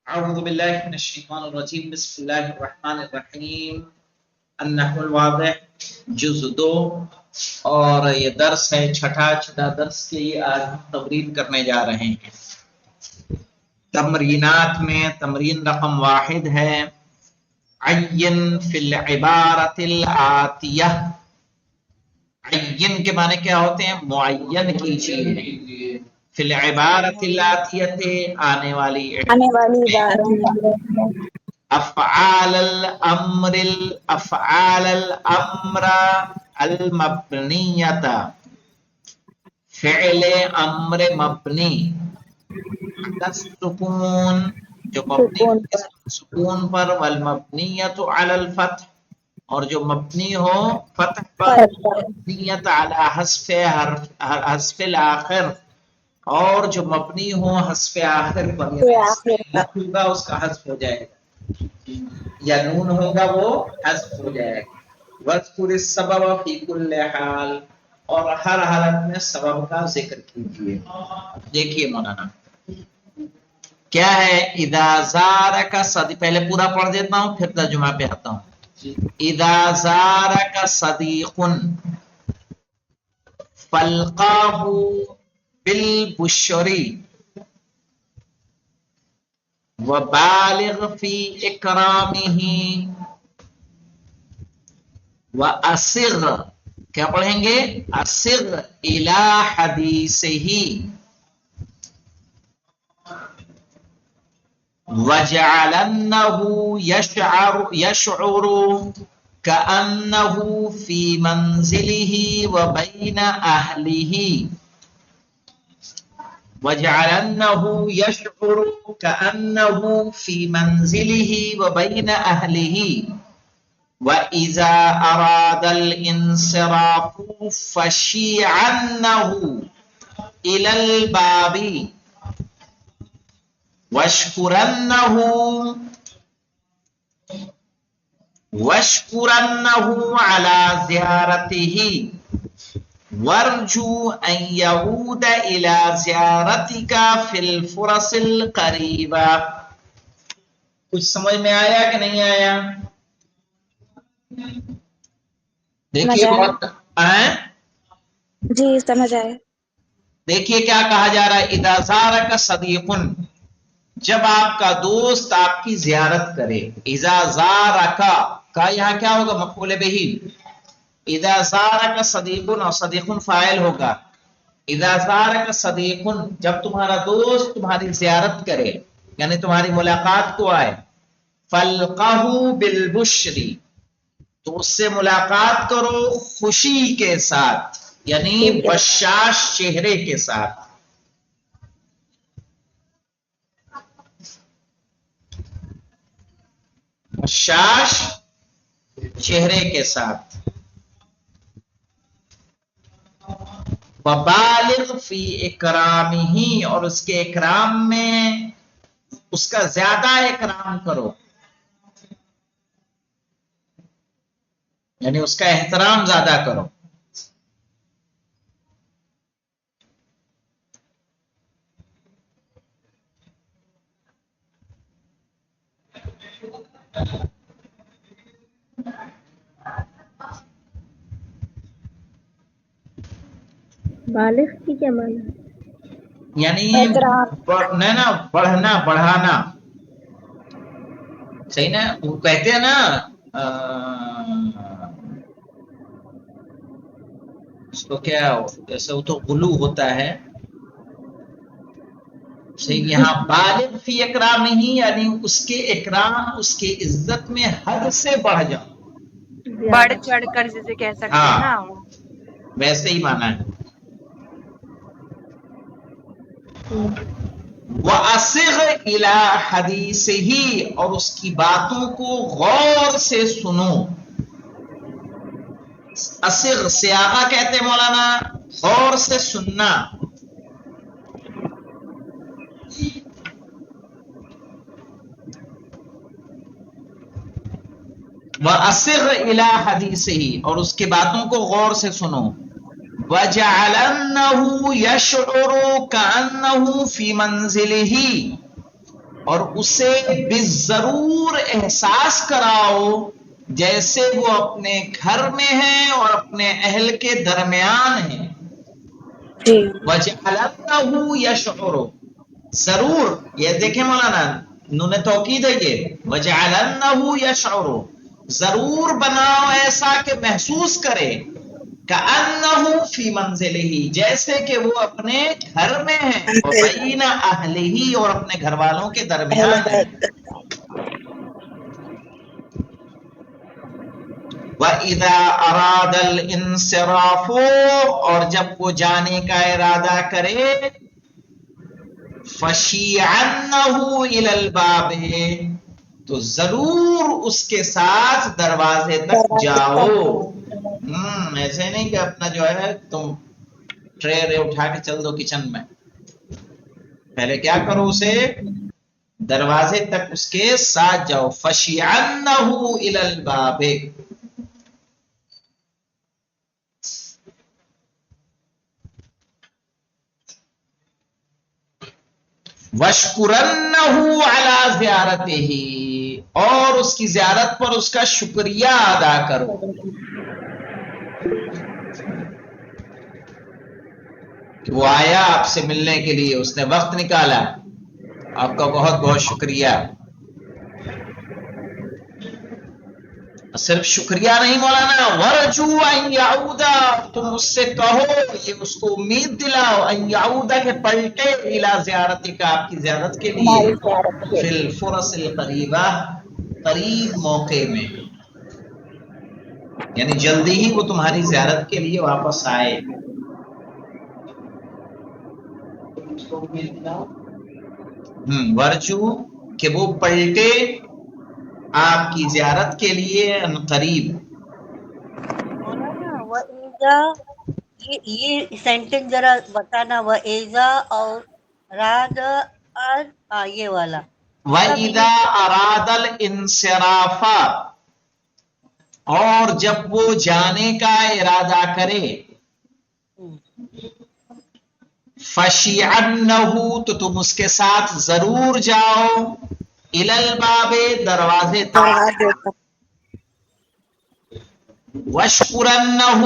اعوذ باللہ من الشیطان الرجیم بسم اللہ الرحمن الرحیم النحو الواضح جز 2 اور یہ درس ہے چھٹا درس کے لیے آج ہم تمرین کرنے جا رہے ہیں۔ تمرینات میں تمرین رقم 1 ہے عین فی العبارۃ الآتیہ۔ عین کے معنی کیا ہوتے ہیں؟ معین کیجیے۔ فی العبارۃ الآتیہ آنے والی افعال الامر المبنیۃ، فعل امر مبنی السکون جو مبنی سکون پر، والمبنیۃ علی الفتح اور جو مبنی ہو فتح پر، مبنیۃ علی حذف الاخر اور جو مبنی ہو حذف آخر پر، ہوگا اس کا حذف ہو جائے گا، یا نون ہوگا وہ حذف ہو جائے گا۔ وَاذْكُرِ السَّبَبَ فِي كُلِّ حال، اور ہر حالت میں سبب کا ذکر کیجیے۔ دیکھیے مولانا کیا ہے، اذا زارک صدیق، پہلے پورا پڑھ دیتا ہوں پھر ترجمہ پہ آتا ہوں۔ اذا زارک صدیق فالقاہ بالبشری وبالغ فی اکرامہ واسغ، کیا پڑھیں گے؟ اسغ الی حدیثہ وجعلنہ یشعر کأنہ فی منزلہ وبین اہلہ، وَجَعَلَنَّهُ يَشْعُرُ كَأَنَّهُ فِي مَنْزِلِهِ وَبَيْنَ أَهْلِهِ وَإِذَا أَرَادَ الْإِنْصِرَافُ فَشِيعَنَّهُ إِلَى الْبَابِ وَاشْكُرَنَّهُ عَلَى زِيَارَتِهِ وَارْجُو أَنْ يَعُودَ إِلَى زِيَارَتِكَ فِي الْفُرَصِ الْقَرِيبَةِ۔ کچھ سمجھ میں آیا کہ نہیں آیا؟ دیکھیے جی سمجھ آیا۔ دیکھیے کیا کہا جا رہا ہے، اذا زارک صدیق، جب آپ کا دوست آپ کی زیارت کرے۔ اذا زارک کا یہاں کیا ہوگا؟ مفعول بہ۔ اذا زارک صدیق، اور صدیق فاعل ہوگا۔ اذا زارک صدیق، جب تمہارا دوست تمہاری زیارت کرے یعنی تمہاری ملاقات کو آئے، فالقہ بالبشری، تو اس سے ملاقات کرو خوشی کے ساتھ، یعنی بشاش چہرے کے ساتھ۔ بشاش چہرے کے ساتھ۔ وبالغ فی اکرامہ، اور اس کے اکرام میں اس کا زیادہ اکرام کرو، یعنی اس کا احترام زیادہ کرو۔ بالغ کی کیا معنی؟ یعنی نا بڑھنا، بڑھانا، صحیح نا؟ وہ کہتے ہیں نا اس کو کیا، جیسے وہ تو غلو ہوتا ہے، صحیح۔ یہاں بالغ فی اکرامہ یعنی اس کے اکرام، اس کے عزت میں حد سے بڑھ جاؤ، بڑھ چڑھ کر جسے کہہ سکتے ہیں نا، ویسے ہی مانا ہے۔ وَأَصِغْ إِلَى حَدِيثِهِ، اور اس کی باتوں کو غور سے سنو۔ اصغ سیاغہ کہتے ہیں مولانا، غور سے سننا۔ وَأَصِغْ إِلَى حَدِيثِهِ، اور اس کی باتوں کو غور سے سنو۔ وَجَعَلَنَّهُ يَشْعُرُ كَأَنَّهُ فِي مَنْزِلِهِ، اور اسے بالضرور احساس کراؤ جیسے وہ اپنے گھر میں ہے اور اپنے اہل کے درمیان ہے. وَجَعَلَنَّهُ يَشْعُرُ، ضرور، یہ دیکھیں مولانا نون توکید ہے یہ، وَجَعَلَنَّهُ يَشْعُرُ، ضرور بناؤ ایسا کہ محسوس کرے، كَأَنَّهُ فِي مَنزِلِهِ، جیسے کہ وہ اپنے گھر میں ہے، وَبَيْنَ أَهْلِهِ، اور اپنے گھر والوں کے درمیان ہے. وَإِذَا أَرَادَ الْإِنصِرَافُ، اور جب وہ جانے کا ارادہ کرے، فَشِيعَنَّهُ إِلَى الْبَابِ، تو ضرور اس کے ساتھ دروازے تک جاؤ. ایسے نہیں کہ اپنا جو ہے تم ٹرے اٹھا کے چل دو کچن میں، پہلے کیا کرو، اسے دروازے تک اس کے ساتھ جاؤ. فَشِيعَنَّهُ إِلَى الْبَابِ. وَاشْكُرَنَّهُ عَلَى زِيَارَتِهِ، اور اس کی زیارت پر اس کا شکریہ ادا کرو. کہ وہ آیا آپ سے ملنے کے لیے، اس نے وقت نکالا، آپ کا بہت بہت شکریہ. صرف شکریہ نہیں مولانا، وَرْجُوا أَن يَعُودَ، تم اس سے کہو، یہ اس کو امید دلاؤ، أَن يَعُودَ کہ پلٹے، إِلَى زِيَارَتِكَ، آپ کی زیارت کے لیے، فِي الْفُرَصِ الْقَرِيبَةِ، قریب موقع میں، یعنی جلدی ہی وہ تمہاری زیارت کے لیے واپس آئے. ورجو کہ وہ پلٹے آپ کی زیارت کے لیے ان قریب. مولانا وَإِذَا، یہ سینٹنس ذرا بتانا، وَإِذَا اور راد یہ والا. وَإِذَا أَرَادَ الْإِنصِرَافَ، اور جب وہ جانے کا ارادہ کرے، فَشِيعَنَّهُ، تو تم اس کے ساتھ ضرور جاؤ، إِلَى الْبَابِ، دروازے تک، وَاشْكُرَنَّهُ،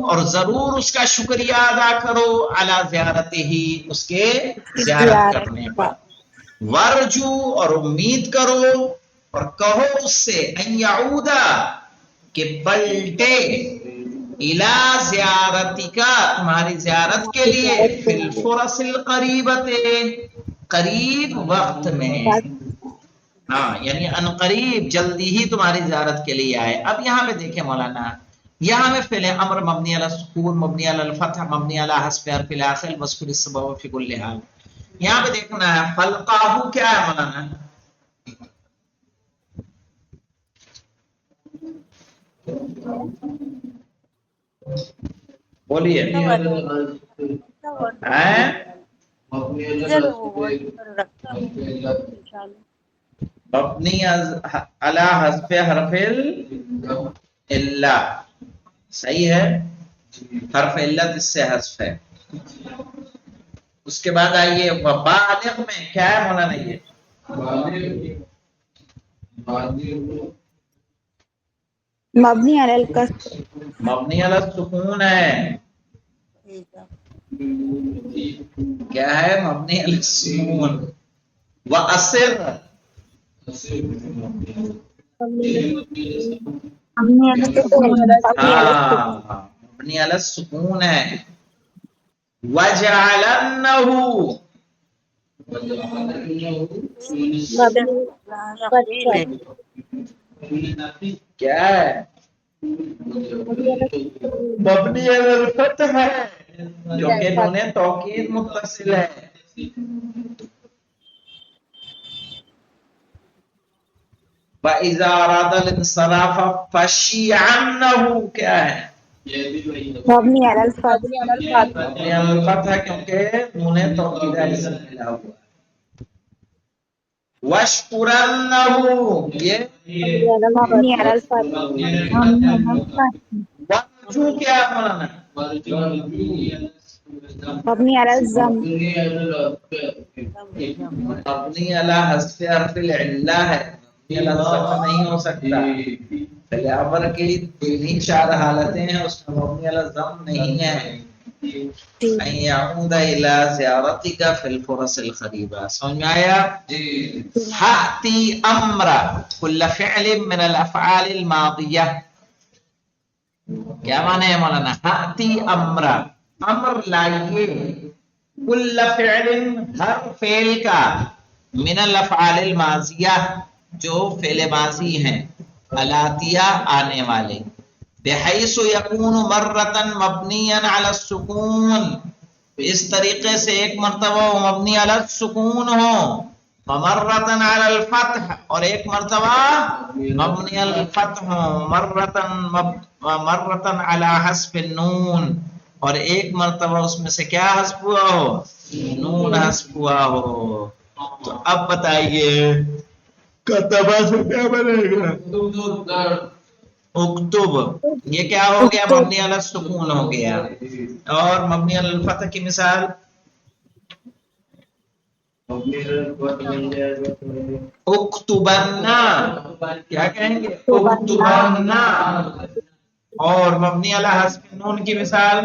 اور ضرور اس کا شکریہ ادا کرو، عَلَى زِيَارَتِهِ، اس کے زیارت کرنے پر. وَرْجُو، اور امید کرو اور کہو اس سے، أَن يَعُودَ، کہ پلٹے، إِلَى زِيَارَتِكَ، تمہاری زیارت کے لیے، فِي الْفُرَصِ الْقَرِيبَةِ، قریب وقت میں. ہاں یعنی ان قریب، جلدی ہی تمہاری زیارت کے لیے آئے. اب یہاں پہ دیکھیں مولانا، یہاں میں فعل امر مبنی علی السکون، مبنی علی الفتح، مبنی علی حذف حرف الآخر، واذکر السبب فی کل حال. یہاں پہ دیکھنا ہے فلقاہ کیا ہے مولانا؟ بولیے. مبنی علی حذف حرف العلہ، صحیح ہے، حرف علت اس سے حذف ہے. اس کے بعد آئیے بالغ میں کیا ہے مولانا؟ یہ مبنی علی الکسر، مبنی علی السکون ہے. کیا ہے؟ مبنی علی السکون. وَأَصِرْ، مبنی علی السکون ہے. وَجَعَلَنَّهُ، کیا ہے؟ مبنی علی الفتح ہے، جو کہ نون توکید متصل ہے. وَإِذَا أَرَادَ الْإِنصِرَافَ فَشِيعَنَّهُ، کیا ہے؟ مبنی علی الفتح، مبنی علی الفتح کیونکہ نون توکید سے ملا ہوا. وَاشْكُرَنَّهُ، یہ مبنی علی الفتح، وَرْجُو کیا مولانا؟ مبني على الضم مبنی علی حذف حرف العلہ ہے، مبنی علی الضم نہیں ہو سکتا. پہلے امر کی تین چار حالتیں ہیں، اس میں مبنی علی الضم نہیں ہے. ان يعود الى زيارتك في الفرص القريبه. سمجھ میں آیا؟ حاتی امر كل فعل من الافعال الماضيه. کیا معنی ہے مولانا؟ حاتی امر، امر لائیے، کل فعل ہر فعل کا، من الافعال الماضیہ جو فعل ماضی ہیں، الاتیہ آنے والے، بحیث یکون مرتن مبنیا علی السکون، اس طریقے سے ایک مرتبہ وہ مبنی علی السکون ہو، ومرتن علی الفتح، اور ایک مرتبہ مبنی علی الفتح ہو، مرتن علی حذف النون، اور ایک مرتبہ اس میں سے کیا حذف ہوا ہو؟ نون حذف ہوا ہو. تو اب بتائیے کتبہ سے کیا بنے گا؟ اکتب، یہ کیا ہو گیا؟ مبنی علی السکون ہو گیا. اور مبنی علی الفتح کی مثال اکتبنا، کیا کہیں گے؟ اکتبنا. اور مبنی علی حذف نون کی مثال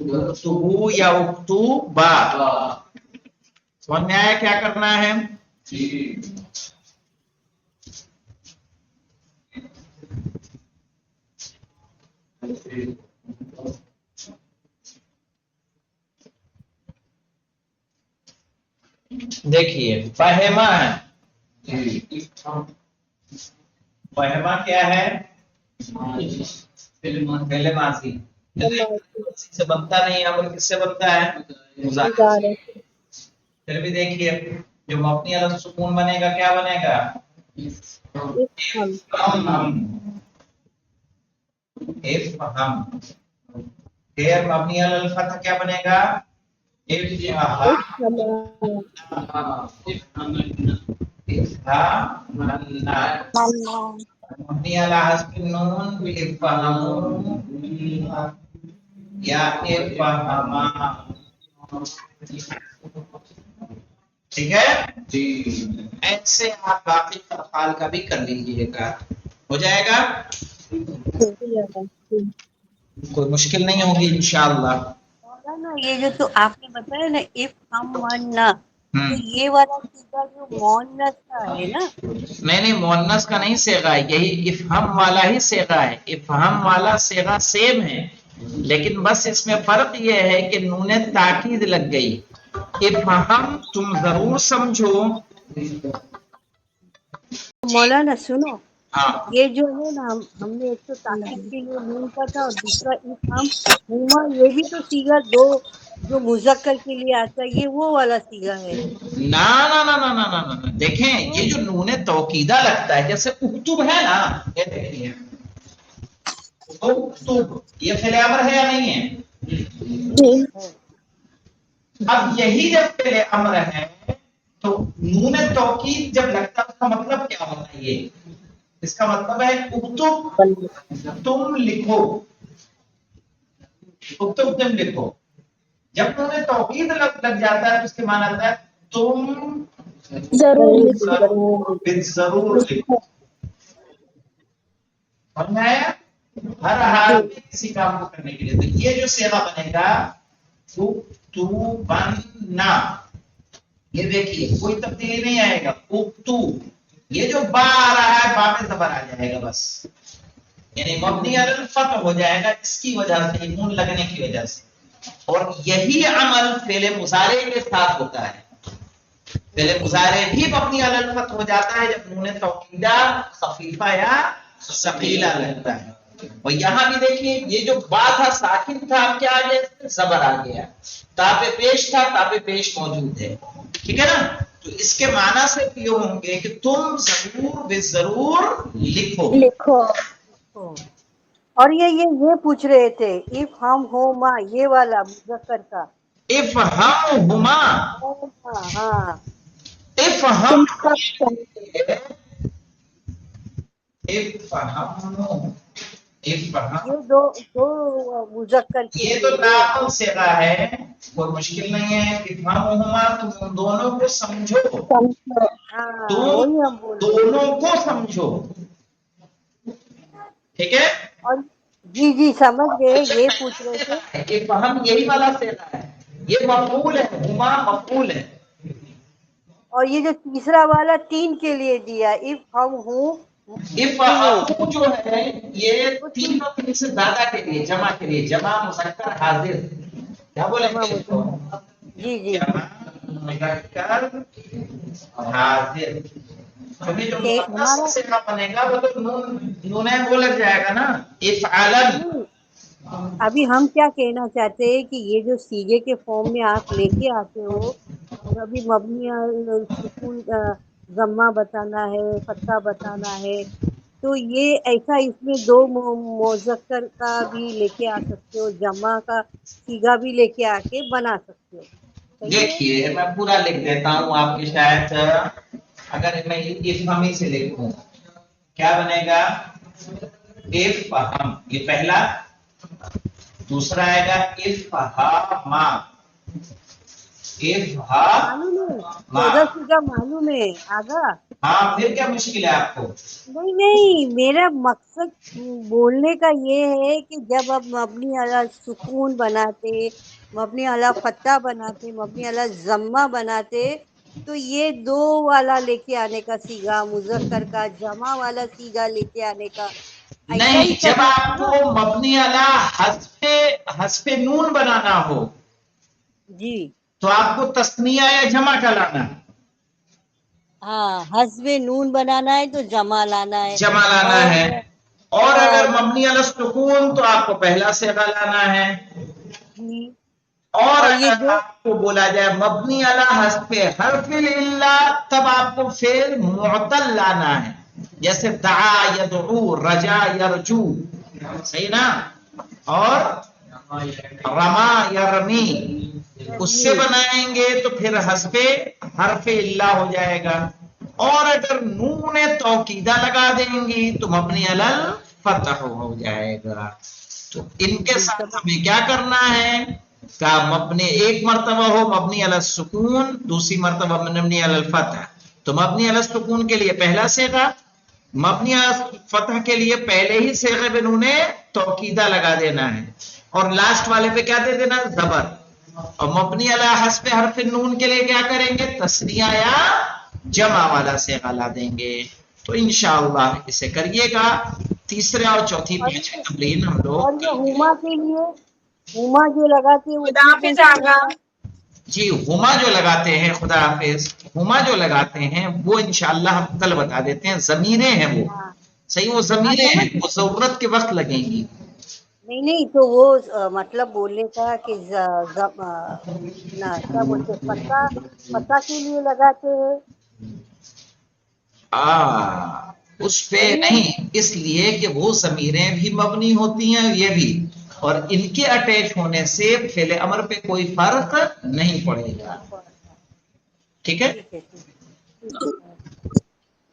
اکتبو یا اکتوبا. سمجھ میں آیا کیا کرنا ہے؟ دیکھیے فہمہ ہے، فہمہ کیا ہے؟ فعل ماضی سے بنتا نہیں، امر کس سے بنتا ہے؟ مضارع. پھر بھی دیکھیے جو مبنی علی السکون بنے گا کیا بنے گا؟ افہم. پھر مبنی علی الفتح کیا بنے گا؟ مبنی علی حذف النون افہموا یا افہما. ٹھیک ہے جی. ایسے آپ باقی افعال کا بھی کر لیجیے گا، ہو جائے گا، کوئی مشکل نہیں ہوگی انشاءاللہ. مولانا یہ جو تو آپ نے بتایا نا اف ہم ورنہ، تو یہ والا صیغہ جو مؤنث کا ہے نا؟ نہیں مؤنث کا نہیں صیغہ ہے، یہی افہم والا ہی صیغہ ہے. افہم والا صیغہ سیم ہے، لیکن بس اس میں فرق یہ ہے کہ نون تاکید لگ گئی. افہم تم ضرور سمجھو. مولانا سنو، ہاں یہ جو ہے نا ہم نے ایک تو تاکید کے لیے نون کا تھا، اور دوسرا افہام ہما، یہ بھی تو صیغہ دو جو مذکر کے لیے آتا ہے، یہ وہ والا صیغہ ہے. نا نا نا نا نا نا نا. دیکھیں یہ جو نون توکیدہ لگتا ہے، جیسے اکتب ہے نا، یہ دیکھیے اکتب، یہ فعل امر ہے یا نہیں ہے؟ اب یہی جب فعل امر ہے تو نون توکید جب لگتا ہے اس کا مطلب کیا ہوتا ہے؟ یہ اس کا مطلب ہے اکتب تم لکھو، اکتب تم لکھو. جب نون توکید لگ جاتا ہے تو اس کے معنی آتا ہے تم ضرور لکھو. سمجھ آیا؟ ہر حال میں کسی کام کو کرنے کے لیے. تو یہ جو صیغہ بنے گا اکتوبنا، یہ دیکھیے کوئی تبدیلی نہیں آئے گا. اکتو، یہ جو با آ رہا ہے با میں زبر آ جائے گا بس، یعنی مبنی علی الفتح ہو جائے گا اس کی وجہ سے، نون لگنے کی وجہ سے. اور یہی عمل فعل مضارع کے ساتھ ہوتا ہے. فعل مضارع بھی مبنی علی الفتح ہو جاتا ہے جب نون توکیدہ خفیفہ یا ثقیلہ لگتا ہے. اور یہاں بھی دیکھیے یہ جو با تھا ساکن تھا، اب کیا آ گیا؟ زبر آ گیا. تاپے پیش تھا، تاپے پیش موجود ہے. ٹھیک ہے نا؟ تو اس کے معنی سے یہ ہوں گے کہ تم ضرور ضرور لکھو. اور یہ پوچھ رہے تھے اف ہم ہوما، یہ والا مذکر کا افہمہما، ہاں افہم افہم افهم، یہ دو مذکر کے یہ تو لیے نارمل صیغہ ہے، کوئی مشکل نہیں ہے. افهمهما، تم ان دونوں کو سمجھو، ہاں تم وہی ہم بول رہے ہیں. دونوں کو سمجھو. ٹھیک ہے. اور جی سمجھ گئے. یہ پوچھ رہے تھے یہ فہم یہی والا صیغہ ہے، یہ مفعول ہے، ہما مفعول ہے. اور یہ جو تیسرا والا 3 کے لیے دیا اف ہم ہوں افہمو جو ہے یہ وہ 3 اور 3 سے زیادہ کے لیے، جمع کے لیے، جمع مذکر حاضر. کیا بولیں جمع گے اس کو؟ مذکر. جی جمع مذکر حاضر. کیونکہ جو مؤنث ہمارا صیغہ بنے گا وہ تو نون وہ لگ جائے گا نا. افعلن. نہیں، ابھی ہم کیا کہنا چاہتے ہیں کہ یہ جو سیگے کے فارم میں آپ لے کے آتے ہو، اور ابھی مبنی سکون ضمہ بتانا ہے، فتح بتانا ہے، تو یہ ایسا اس میں دو مذکر کا بھی لے کے آ سکتے ہو، جمع کا سیگا بھی لے کے آ کے بنا سکتے ہو. صحیح ہے. دیکھیے میں پورا لکھ دیتا ہوں آپ کی شاید، اگر میں افہمی سے لکھوں کیا بنے گا؟ افہم، یہ پہلا. دوسرا آئے گا افہاما. معلوم ہے افہاما. 14 سیگا معلوم ہے آگا. ہاں پھر کیا مشکل ہے آپ کو؟ نہیں میرا مقصد بولنے کا یہ ہے کہ جب اب مبنی علی سکون بناتے، مبنی علی فتح بناتے، مبنی علی ضمہ بناتے، تو یہ دو والا لے کے آنے کا سیگا، مذکر کا جمع والا سیگا لے کے آنے کا ایسا ہی نہیں، جب کرنا تھا آپ نا. کو مبنی علی حذف نون بنانا ہو جی تو آپ کو تثنیہ یا جمع کا لانا ہے. ہاں، حذف نون بنانا ہے تو جمع لانا ہے. جمع لانا اور ہے. اور اگر مبنی علی سکون تو آپ کو پہلا صیغہ لانا ہے. جی اور یہ اگر جو آپ کو بولا جائے مبنی علی حذف حرف العلہ تب آپ کو فعل معطل لانا ہے، جیسے دعا یدعو، رجا یرجو. صحیح نا؟ اور رما یرمی، اس سے بنائیں گے تو پھر حذف حرف الہ ہو جائے گا. اور اگر نون توکیدہ لگا دیں گی تو مبنی علی فتح ہو جائے گا. تو ان کے ساتھ ہمیں کیا کرنا ہے؟ کہ مبنی ایک مرتبہ ہو مبنی علی السکون، دوسری مرتبہ مبنی علی الفتح. تو مبنی علی السکون کے لیے پہلا صیغہ، مبنی علی فتح کے لیے پہلے ہی صیغے پہ نون توکیدہ لگا دینا ہے، اور لاسٹ والے پہ کیا دے دینا؟ زبر. اور مبنی علی حذف حرف نون کے لیے کیا کریں گے؟ تثنیہ یا جمع والا صیغہ لا دیں گے. تو انشاءاللہ اسے کریے گا. تیسرے اور چوتھی پانچویں تمرین ہم لوگ اور یہ ہما کے لیے، ہما جو لگاتے ہیں اس خدا میں حافظ کیسے آگا. ہوگا؟ جی ہما جو لگاتے ہیں، خدا حافظ، ہما جو لگاتے ہیں وہ انشاءاللہ ہم کل بتا دیتے ہیں. ضمیریں ہیں وہ، ہاں صحیح، وہ ہاں ضمیریں ہیں، سمجھ وہ ضرورت کے وقت لگیں گی. نہیں تو وہ مطلب بولنے کا کہ نہ کیا بولتے فتح کے لیے لگاتے ہیں. اس پہ صحیح ہے. نہیں، اس لیے کہ وہ ضمیریں بھی مبنی ہوتی ہیں، یہ بھی، اور ان کے اٹیچ ہونے سے فعل امر پہ کوئی فرق نہیں پڑے گا. ٹھیک ہے. ٹھیک ہے.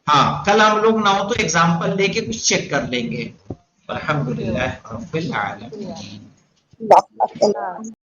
ہاں کل ہم لوگ نہ ہو تو ایگزامپل لے کے کچھ چیک کر لیں گے. اوکے الحمدللہ اوکے. رب العالمین. شکریہ.